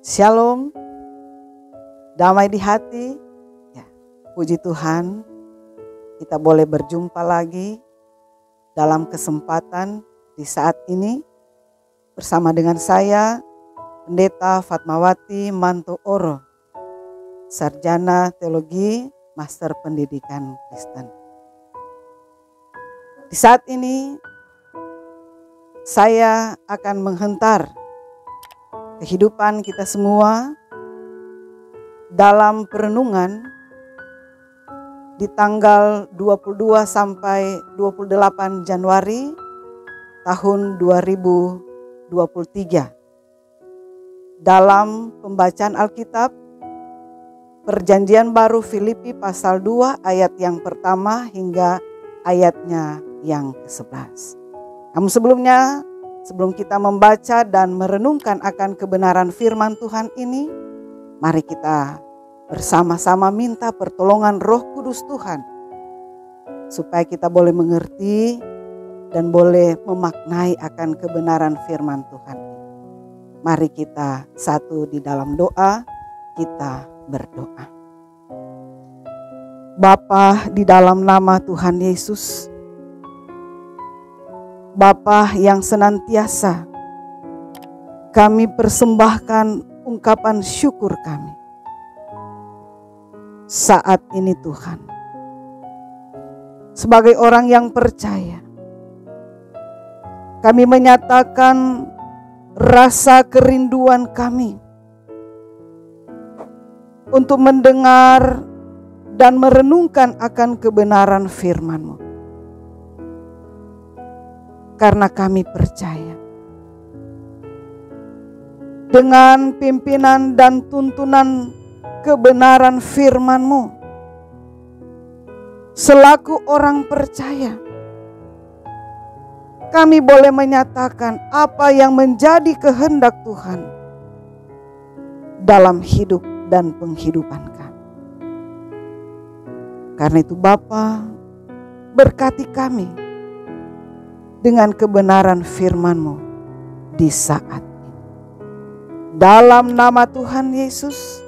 Shalom, damai di hati. Ya, puji Tuhan, kita boleh berjumpa lagi dalam kesempatan di saat ini bersama dengan saya, Pendeta Fatmawati Manto Oro, Sarjana Teologi, Master Pendidikan Kristen. Di saat ini saya akan menghentar kehidupan kita semua dalam perenungan di tanggal 22 sampai 28 Januari tahun 2023. Dalam pembacaan Alkitab Perjanjian Baru Filipi pasal 2 ayat yang pertama hingga ayatnya yang ke-11. Namun sebelum kita membaca dan merenungkan akan kebenaran firman Tuhan ini, mari kita bersama-sama minta pertolongan Roh Kudus Tuhan, supaya kita boleh mengerti dan boleh memaknai akan kebenaran firman Tuhan. Mari kita satu di dalam doa, kita berdoa. Bapa, di dalam nama Tuhan Yesus, Bapa yang senantiasa kami persembahkan ungkapan syukur kami saat ini Tuhan. Sebagai orang yang percaya, kami menyatakan rasa kerinduan kami untuk mendengar dan merenungkan akan kebenaran firman-Mu. Karena kami percaya dengan pimpinan dan tuntunan kebenaran firman-Mu, selaku orang percaya, kami boleh menyatakan apa yang menjadi kehendak Tuhan dalam hidup dan penghidupan kami. Karena itu Bapa, berkati kami dengan kebenaran firman-Mu di saat ini. Dalam nama Tuhan Yesus,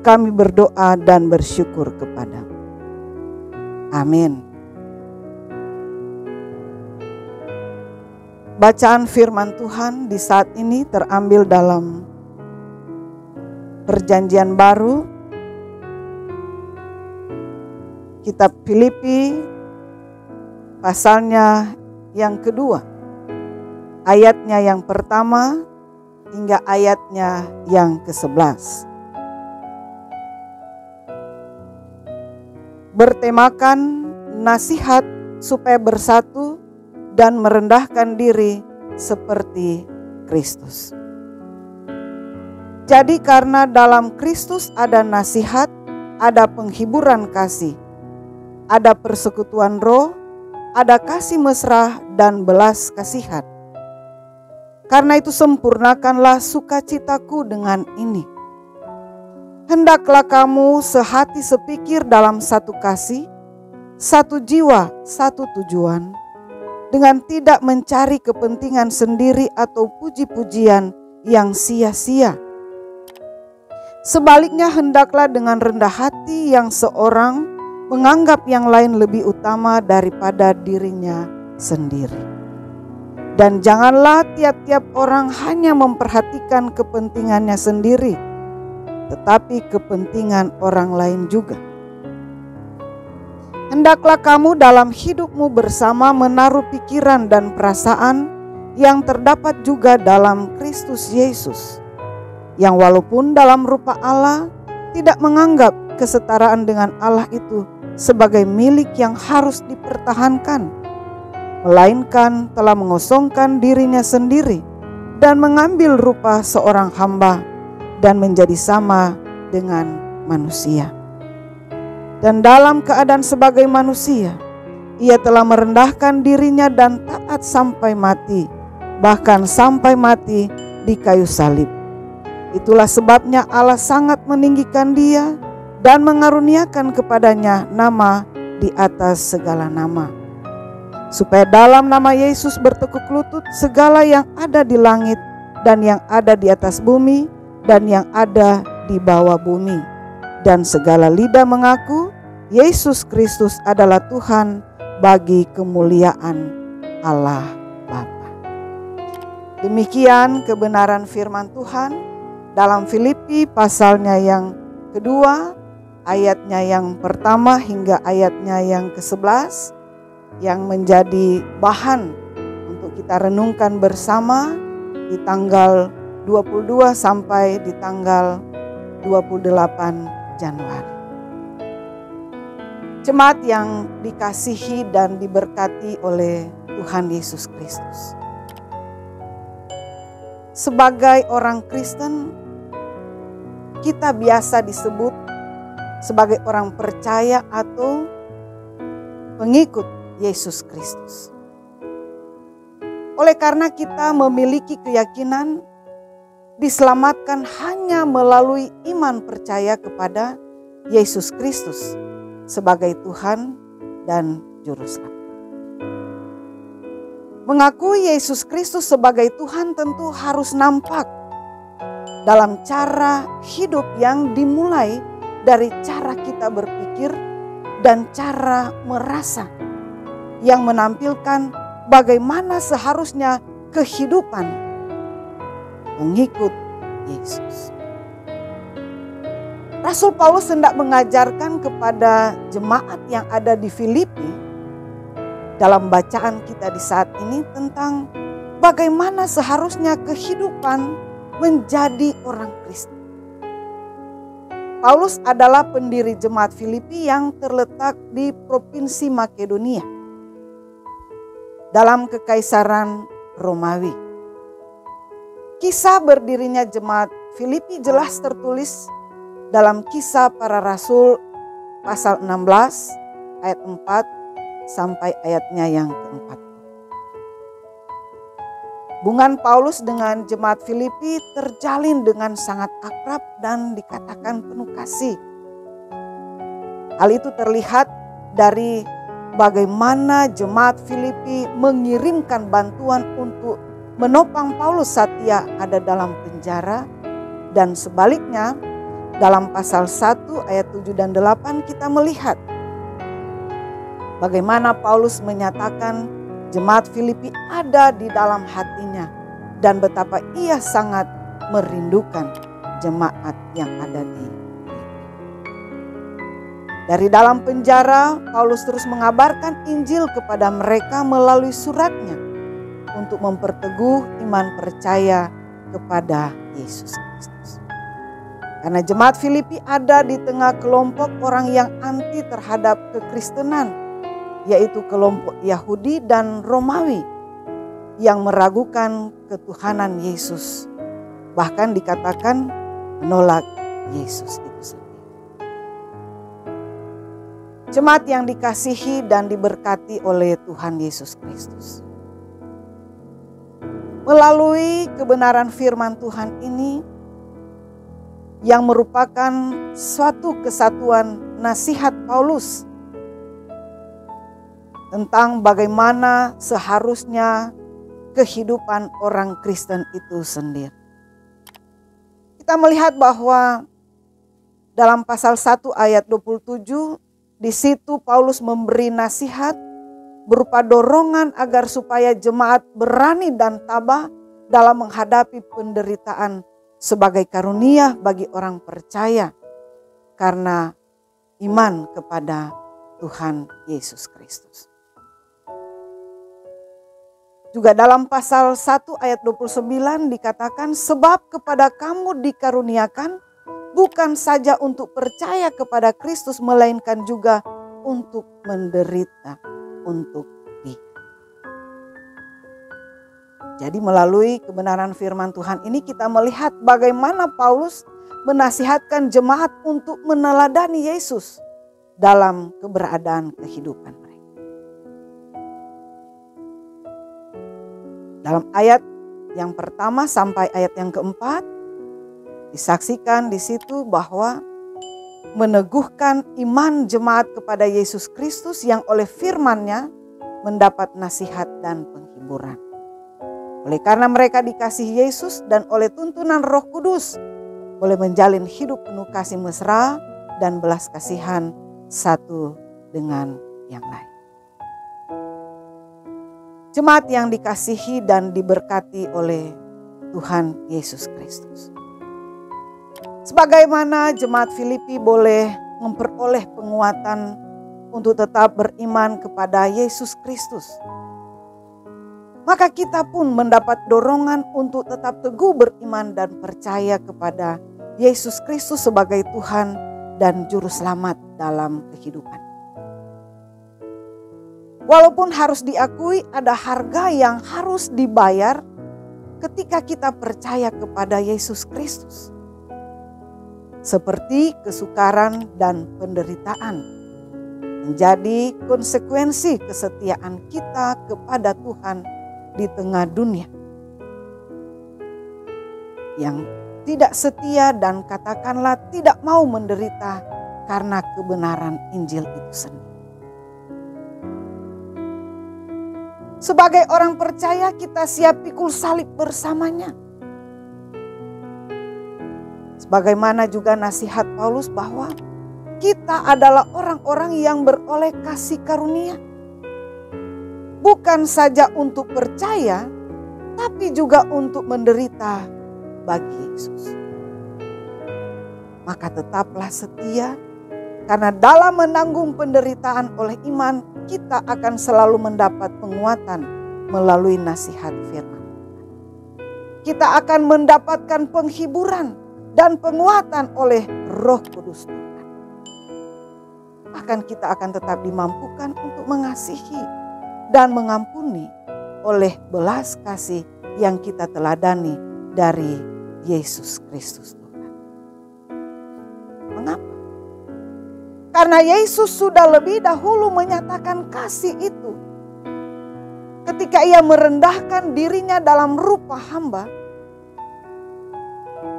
kami berdoa dan bersyukur kepada-Mu. Amin. Bacaan firman Tuhan di saat ini terambil dalam Perjanjian Baru, Kitab Filipi, pasalnya yang kedua, ayatnya yang pertama hingga ayatnya yang ke-11. Bertemakan nasihat supaya bersatu dan merendahkan diri seperti Kristus. Jadi karena dalam Kristus ada nasihat, ada penghiburan kasih, ada persekutuan roh, ada kasih mesra dan belas kasihan. Karena itu sempurnakanlah sukacitaku dengan ini. Hendaklah kamu sehati sepikir dalam satu kasih, satu jiwa, satu tujuan, dengan tidak mencari kepentingan sendiri atau puji-pujian yang sia-sia. Sebaliknya hendaklah dengan rendah hati yang seorang menganggap yang lain lebih utama daripada dirinya sendiri. Dan janganlah tiap-tiap orang hanya memperhatikan kepentingannya sendiri, tetapi kepentingan orang lain juga. Hendaklah kamu dalam hidupmu bersama menaruh pikiran dan perasaan yang terdapat juga dalam Kristus Yesus, yang walaupun dalam rupa Allah tidak menganggap kesetaraan dengan Allah itu sebagai milik yang harus dipertahankan, melainkan telah mengosongkan dirinya sendiri dan mengambil rupa seorang hamba dan menjadi sama dengan manusia. Dan dalam keadaan sebagai manusia, ia telah merendahkan dirinya dan taat sampai mati, bahkan sampai mati di kayu salib. Itulah sebabnya Allah sangat meninggikan dia dan mengaruniakan kepadanya nama di atas segala nama, supaya dalam nama Yesus bertekuk lutut segala yang ada di langit dan yang ada di atas bumi dan yang ada di bawah bumi, dan segala lidah mengaku Yesus Kristus adalah Tuhan bagi kemuliaan Allah Bapa. Demikian kebenaran firman Tuhan dalam Filipi pasalnya yang kedua, ayatnya yang pertama hingga ayatnya yang ke-11, yang menjadi bahan untuk kita renungkan bersama di tanggal 22 sampai di tanggal 28 Januari. Jemaat yang dikasihi dan diberkati oleh Tuhan Yesus Kristus. Sebagai orang Kristen, kita biasa disebut sebagai orang percaya atau pengikut Yesus Kristus. Oleh karena kita memiliki keyakinan diselamatkan hanya melalui iman percaya kepada Yesus Kristus sebagai Tuhan dan Juru Selamat. Mengakui Yesus Kristus sebagai Tuhan tentu harus nampak dalam cara hidup yang dimulai dari cara kita berpikir dan cara merasa, yang menampilkan bagaimana seharusnya kehidupan pengikut Yesus. Rasul Paulus hendak mengajarkan kepada jemaat yang ada di Filipi dalam bacaan kita di saat ini tentang bagaimana seharusnya kehidupan menjadi orang Kristen. Paulus adalah pendiri jemaat Filipi yang terletak di provinsi Makedonia dalam Kekaisaran Romawi. Kisah berdirinya jemaat Filipi jelas tertulis dalam Kisah Para Rasul pasal 16 ayat 4 sampai ayatnya yang ke-4. Hubungan Paulus dengan jemaat Filipi terjalin dengan sangat akrab dan dikatakan penuh kasih. Hal itu terlihat dari bagaimana jemaat Filipi mengirimkan bantuan untuk menopang Paulus saat ia ada dalam penjara, dan sebaliknya dalam pasal 1 ayat 7 dan 8 kita melihat bagaimana Paulus menyatakan jemaat Filipi ada di dalam hatinya dan betapa ia sangat merindukan jemaat yang ada di Filipi. Dari dalam penjara, Paulus terus mengabarkan Injil kepada mereka melalui suratnya untuk memperteguh iman percaya kepada Yesus Kristus. Karena jemaat Filipi ada di tengah kelompok orang yang anti terhadap kekristenan, yaitu kelompok Yahudi dan Romawi yang meragukan ketuhanan Yesus, bahkan dikatakan menolak Yesus itu sendiri. Jemaat yang dikasihi dan diberkati oleh Tuhan Yesus Kristus. Melalui kebenaran firman Tuhan ini yang merupakan suatu kesatuan nasihat Paulus tentang bagaimana seharusnya kehidupan orang Kristen itu sendiri. Kita melihat bahwa dalam pasal 1 ayat 27, di situ Paulus memberi nasihat berupa dorongan agar supaya jemaat berani dan tabah dalam menghadapi penderitaan sebagai karunia bagi orang percaya karena iman kepada Tuhan Yesus Kristus. Juga dalam pasal 1 ayat 29 dikatakan, sebab kepada kamu dikaruniakan bukan saja untuk percaya kepada Kristus, melainkan juga untuk menderita untuk Dia. Jadi melalui kebenaran firman Tuhan ini kita melihat bagaimana Paulus menasihatkan jemaat untuk meneladani Yesus dalam keberadaan kehidupan mereka. Dalam ayat yang pertama sampai ayat yang keempat disaksikan di situ bahwa meneguhkan iman jemaat kepada Yesus Kristus yang oleh firman-Nya mendapat nasihat dan penghiburan. Oleh karena mereka dikasihi Yesus dan oleh tuntunan Roh Kudus boleh menjalin hidup penuh kasih mesra dan belas kasihan satu dengan yang lain. Jemaat yang dikasihi dan diberkati oleh Tuhan Yesus Kristus. Sebagaimana jemaat Filipi boleh memperoleh penguatan untuk tetap beriman kepada Yesus Kristus, maka kita pun mendapat dorongan untuk tetap teguh beriman dan percaya kepada Yesus Kristus sebagai Tuhan dan Juru Selamat dalam kehidupan. Walaupun harus diakui ada harga yang harus dibayar ketika kita percaya kepada Yesus Kristus. Seperti kesukaran dan penderitaan menjadi konsekuensi kesetiaan kita kepada Tuhan di tengah dunia yang tidak setia dan katakanlah tidak mau menderita karena kebenaran Injil itu sendiri. Sebagai orang percaya kita siap pikul salib bersamanya. Sebagaimana juga nasihat Paulus bahwa kita adalah orang-orang yang beroleh kasih karunia. Bukan saja untuk percaya, tapi juga untuk menderita bagi Yesus. Maka tetaplah setia, karena dalam menanggung penderitaan oleh iman, kita akan selalu mendapat penguatan melalui nasihat firman. Kita akan mendapatkan penghiburan dan penguatan oleh Roh Kudus Tuhan. Bahkan kita akan tetap dimampukan untuk mengasihi dan mengampuni oleh belas kasih yang kita teladani dari Yesus Kristus Tuhan. Mengapa? Karena Yesus sudah lebih dahulu menyatakan kasih itu. Ketika ia merendahkan dirinya dalam rupa hamba.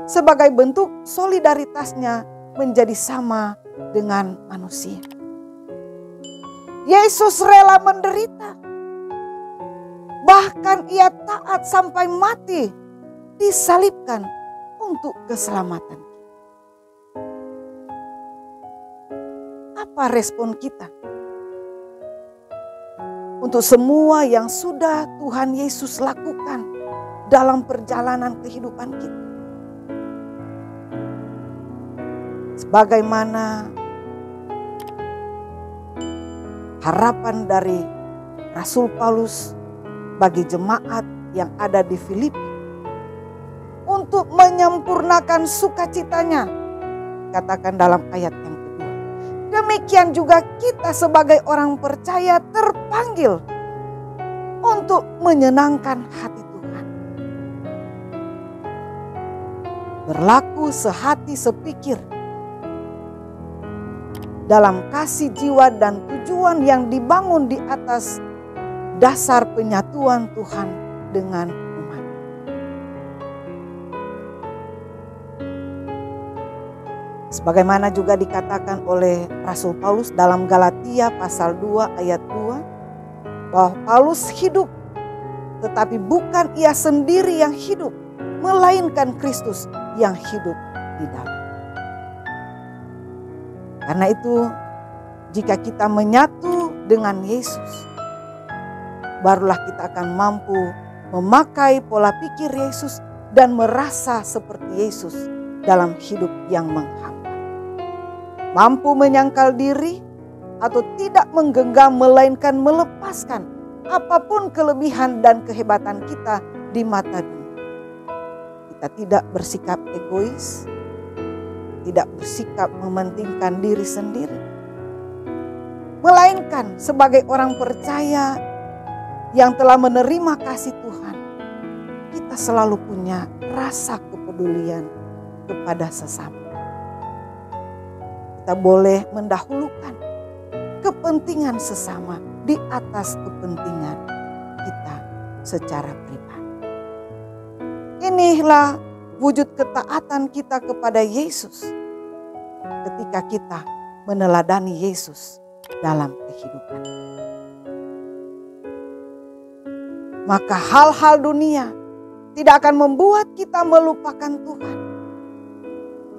Sebagai bentuk solidaritasnya menjadi sama dengan manusia. Yesus rela menderita. Bahkan ia taat sampai mati. Disalibkan untuk keselamatan. Apa respon kita untuk semua yang sudah Tuhan Yesus lakukan dalam perjalanan kehidupan kita? Sebagaimana harapan dari Rasul Paulus bagi jemaat yang ada di Filipi untuk menyempurnakan sukacitanya, katakan dalam ayat yang kedua. Demikian juga kita sebagai orang percaya terpanggil untuk menyenangkan hati Tuhan. Berlaku sehati sepikir dalam kasih jiwa dan tujuan yang dibangun di atas dasar penyatuan Tuhan dengan umat. Sebagaimana juga dikatakan oleh Rasul Paulus dalam Galatia pasal 2 ayat 2, bahwa Paulus hidup, tetapi bukan ia sendiri yang hidup, melainkan Kristus yang hidup di dalam. Karena itu, jika kita menyatu dengan Yesus, barulah kita akan mampu memakai pola pikir Yesus dan merasa seperti Yesus dalam hidup yang menghamba. Mampu menyangkal diri atau tidak menggenggam melainkan melepaskan apapun kelebihan dan kehebatan kita di mata dunia. Kita tidak bersikap egois, tidak bersikap mementingkan diri sendiri, melainkan sebagai orang percaya yang telah menerima kasih Tuhan, kita selalu punya rasa kepedulian kepada sesama. Kita boleh mendahulukan kepentingan sesama di atas kepentingan kita secara pribadi. Inilah wujud ketaatan kita kepada Yesus ketika kita meneladani Yesus dalam kehidupan. Maka hal-hal dunia tidak akan membuat kita melupakan Tuhan.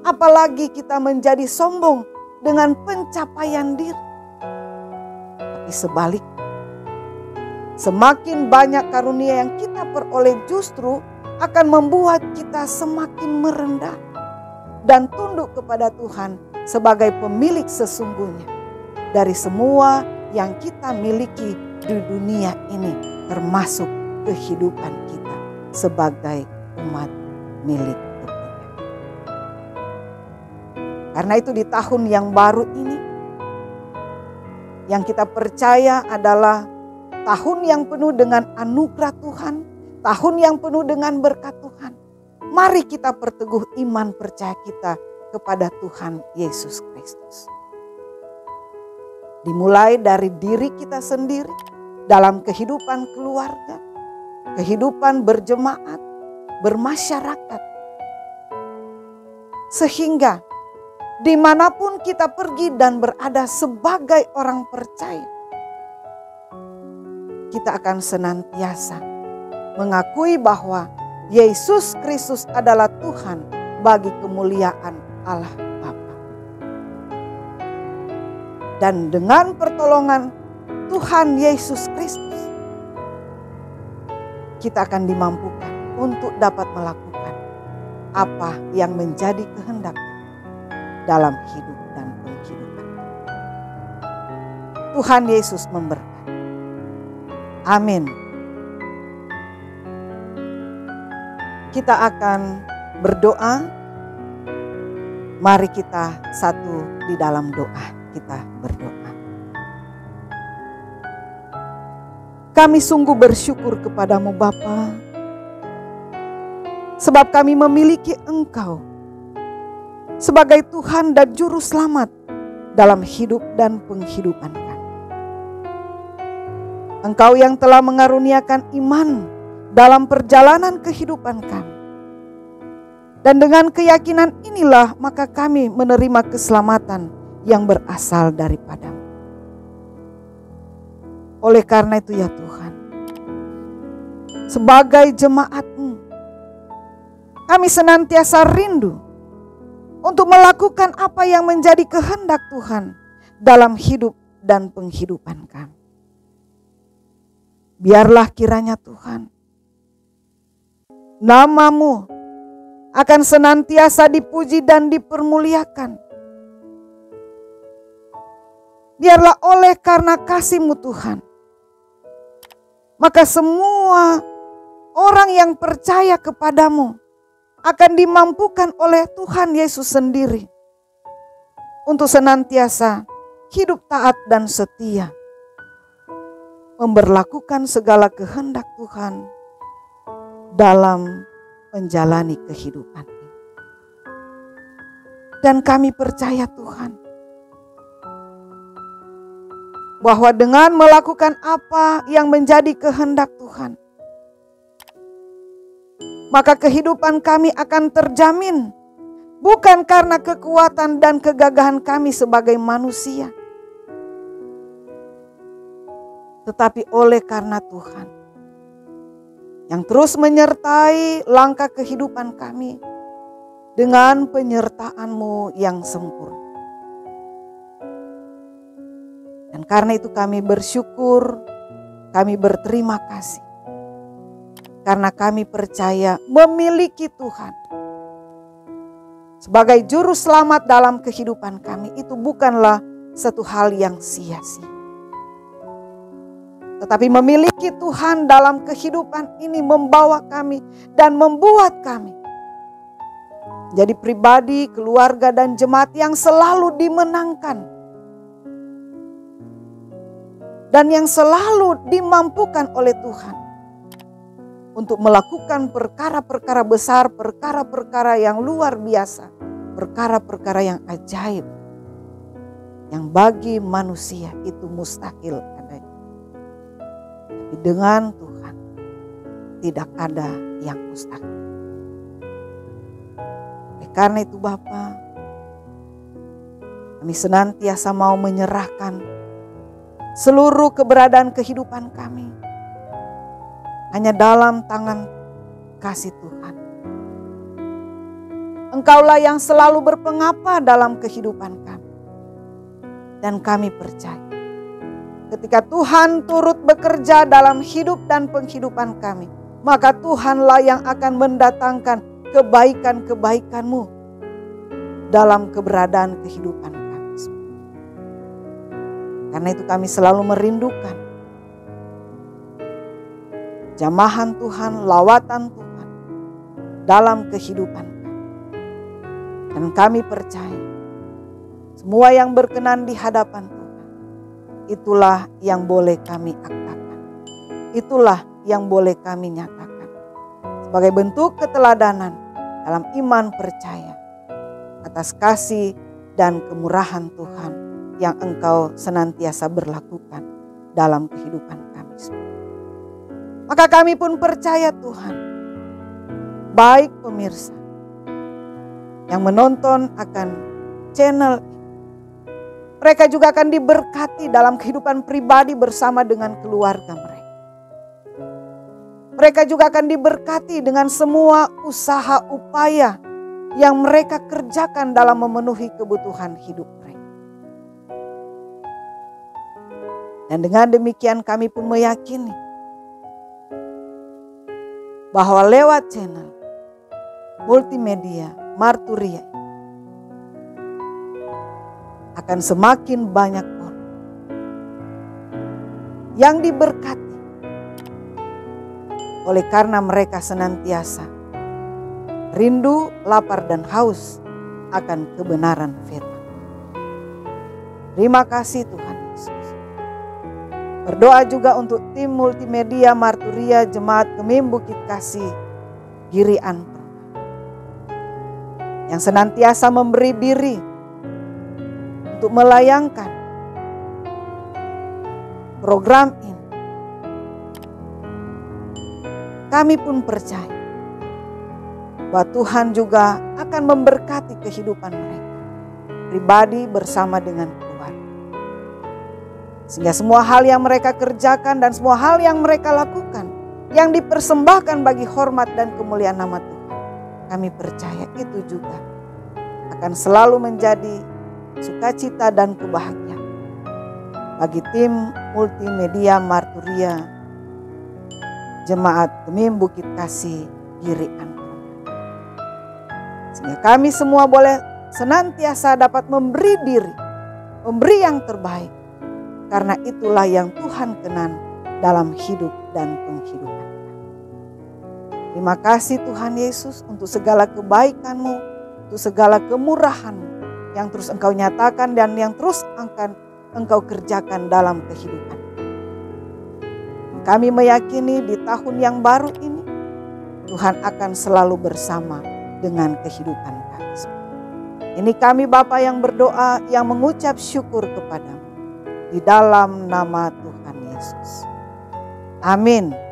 apalagi kita menjadi sombong dengan pencapaian diri. Tapi sebaliknya, semakin banyak karunia yang kita peroleh justru akan membuat kita semakin merendah dan tunduk kepada Tuhan sebagai pemilik sesungguhnya dari semua yang kita miliki di dunia ini, termasuk kehidupan kita sebagai umat milik Tuhan. Karena itu di tahun yang baru ini, yang kita percaya adalah tahun yang penuh dengan anugerah Tuhan, tahun yang penuh dengan berkat Tuhan. Mari kita perteguh iman percaya kita kepada Tuhan Yesus Kristus. Dimulai dari diri kita sendiri dalam kehidupan keluarga, kehidupan berjemaat, bermasyarakat. Sehingga dimanapun kita pergi dan berada sebagai orang percaya, kita akan senantiasa mengakui bahwa Yesus Kristus adalah Tuhan bagi kemuliaan Allah Bapa. Dan dengan pertolongan Tuhan Yesus Kristus, kita akan dimampukan untuk dapat melakukan apa yang menjadi kehendak dalam hidup dan penghidupan. Tuhan Yesus memberkati. Amin. Kita akan berdoa. Mari kita satu di dalam doa. Kita berdoa. Kami sungguh bersyukur kepadamu Bapa, sebab kami memiliki Engkau sebagai Tuhan dan Juru Selamat dalam hidup dan penghidupan kami. Engkau yang telah mengaruniakan iman dalam perjalanan kehidupan kami. Dan dengan keyakinan inilah maka kami menerima keselamatan yang berasal daripadamu. Oleh karena itu ya Tuhan, sebagai jemaat-Mu, kami senantiasa rindu untuk melakukan apa yang menjadi kehendak Tuhan dalam hidup dan penghidupan kami. Biarlah kiranya Tuhan, nama-Mu akan senantiasa dipuji dan dipermuliakan. Biarlah oleh karena kasih-Mu Tuhan, maka semua orang yang percaya kepadamu akan dimampukan oleh Tuhan Yesus sendiri untuk senantiasa hidup taat dan setia, memberlakukan segala kehendak Tuhan dalam menjalani kehidupan ini. Dan kami percaya Tuhan, bahwa dengan melakukan apa yang menjadi kehendak Tuhan, maka kehidupan kami akan terjamin, bukan karena kekuatan dan kegagahan kami sebagai manusia, tetapi oleh karena Tuhan yang terus menyertai langkah kehidupan kami dengan penyertaan-Mu yang sempurna. Dan karena itu kami bersyukur, kami berterima kasih. Karena kami percaya memiliki Tuhan sebagai juru selamat dalam kehidupan kami, itu bukanlah satu hal yang sia-sia. Tetapi memiliki Tuhan dalam kehidupan ini membawa kami dan membuat kami jadi pribadi, keluarga dan jemaat yang selalu dimenangkan. Dan yang selalu dimampukan oleh Tuhan untuk melakukan perkara-perkara besar, perkara-perkara yang luar biasa, perkara-perkara yang ajaib, yang bagi manusia itu mustahil adanya. Tapi dengan Tuhan tidak ada yang mustahil. Karena itu Bapa, kami senantiasa mau menyerahkan seluruh keberadaan kehidupan kami hanya dalam tangan kasih Tuhan. Engkaulah yang selalu berpengapa dalam kehidupan kami. Dan kami percaya ketika Tuhan turut bekerja dalam hidup dan penghidupan kami, maka Tuhanlah yang akan mendatangkan kebaikan-kebaikan-Mu dalam keberadaan kehidupan kami. Karena itu kami selalu merindukan jamahan Tuhan, lawatan Tuhan dalam kehidupan kami. Dan kami percaya semua yang berkenan di hadapan Tuhan, itulah yang boleh kami aktakan. Itulah yang boleh kami nyatakan sebagai bentuk keteladanan dalam iman percaya atas kasih dan kemurahan Tuhan yang Engkau senantiasa berlakukan dalam kehidupan kami semua. Maka kami pun percaya Tuhan, baik pemirsa yang menonton akan channel ini, mereka juga akan diberkati dalam kehidupan pribadi bersama dengan keluarga mereka. Mereka juga akan diberkati dengan semua usaha upaya yang mereka kerjakan dalam memenuhi kebutuhan hidup mereka. Dan dengan demikian kami pun meyakini bahwa lewat channel multimedia Marturia akan semakin banyak orang yang diberkati oleh karena mereka senantiasa rindu, lapar dan haus akan kebenaran firman. Terima kasih Tuhan Yesus. Berdoa juga untuk tim multimedia Marturia Jemaat Kemim Bukit Kasih Girian yang senantiasa memberi diri untuk melayangkan program ini. Kami pun percaya bahwa Tuhan juga akan memberkati kehidupan mereka pribadi bersama dengan keluarga. Sehingga semua hal yang mereka kerjakan dan semua hal yang mereka lakukan yang dipersembahkan bagi hormat dan kemuliaan nama Tuhan, kami percaya itu juga akan selalu menjadi sukacita dan kebahagiaan bagi tim multimedia Marturia Jemaat Kemim Bukit Kasih Girian. Sehingga kami semua boleh senantiasa dapat memberi diri, memberi yang terbaik. Karena itulah yang Tuhan kenan dalam hidup dan penghidupan. Terima kasih Tuhan Yesus untuk segala kebaikan-Mu, untuk segala kemurahan-Mu yang terus Engkau nyatakan dan yang terus akan Engkau kerjakan dalam kehidupan. Kami meyakini di tahun yang baru ini Tuhan akan selalu bersama dengan kehidupan kami. Ini kami Bapa yang berdoa, yang mengucap syukur kepadamu di dalam nama Tuhan Yesus. Amin.